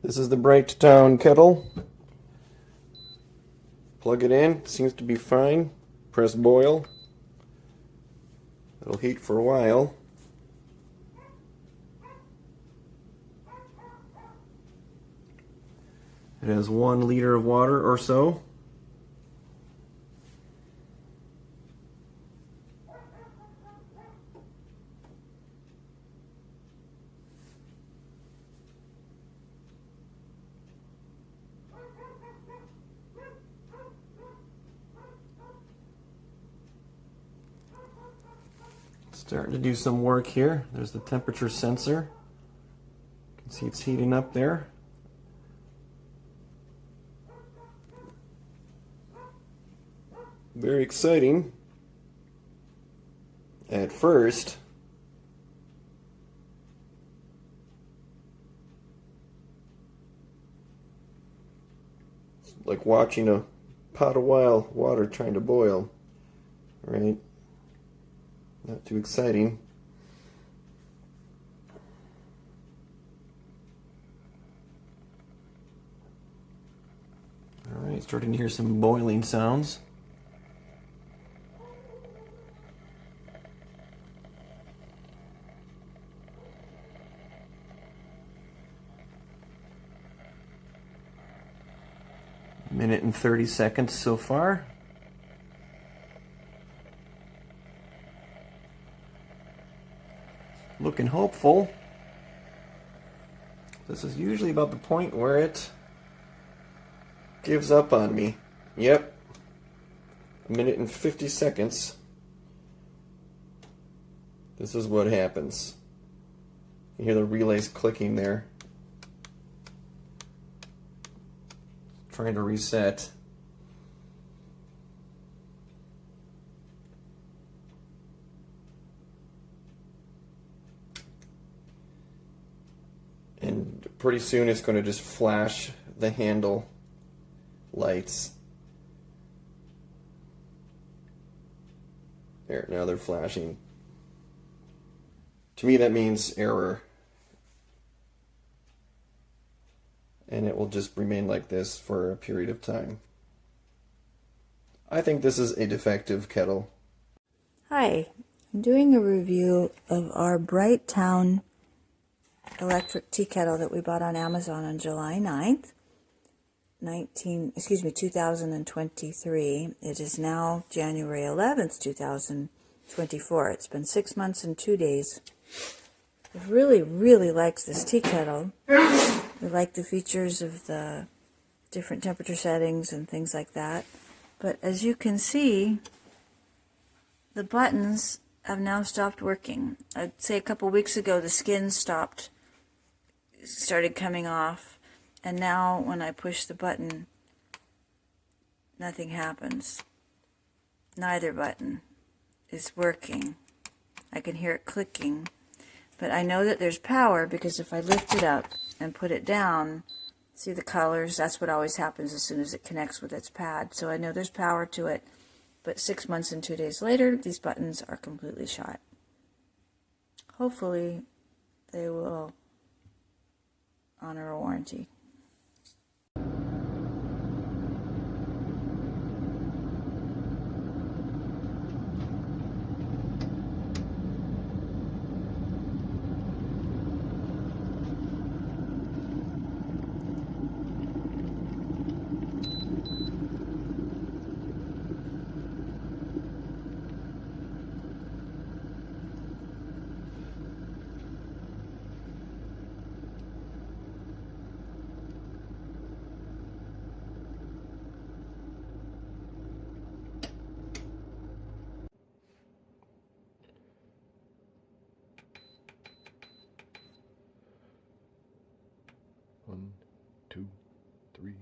This is the Brightown kettle. Plug it in, seems to be fine. Press boil. It'll heat for a while. It has 1 liter of water or so. Starting to do some work here. There's the temperature sensor. You can see it's heating up there. Very exciting. At first, it's like watching a pot of wild water trying to boil, right? Not too exciting. Alright, starting to hear some boiling sounds. Minute and 30 seconds so far. Looking hopeful. This is usually about the point where it gives up on me. Yep. A minute and 50 seconds. This is what happens. You hear the relays clicking there. Trying to reset. And pretty soon it's going to just flash the handle lights. There, now they're flashing. To me that means error. And it will just remain like this for a period of time. I think this is a defective kettle. Hi, I'm doing a review of our Brightown electric tea kettle that we bought on Amazon on July 9th, 2023. It is now January 11th, 2024. It's been 6 months and 2 days. I really likes this tea kettle. We like the features of the different temperature settings and things like that. But as you can see, the buttons have now stopped working. I'd say a couple weeks ago the skin started coming off, and now when I push the button, nothing happens. Neither button is working. I can hear it clicking, but I know that there's power because if I lift it up and put it down, see the colors? That's what always happens as soon as it connects with its pad. So I know there's power to it, but 6 months and 2 days later, these buttons are completely shot. Hopefully, they will honor a warranty. One, two, three.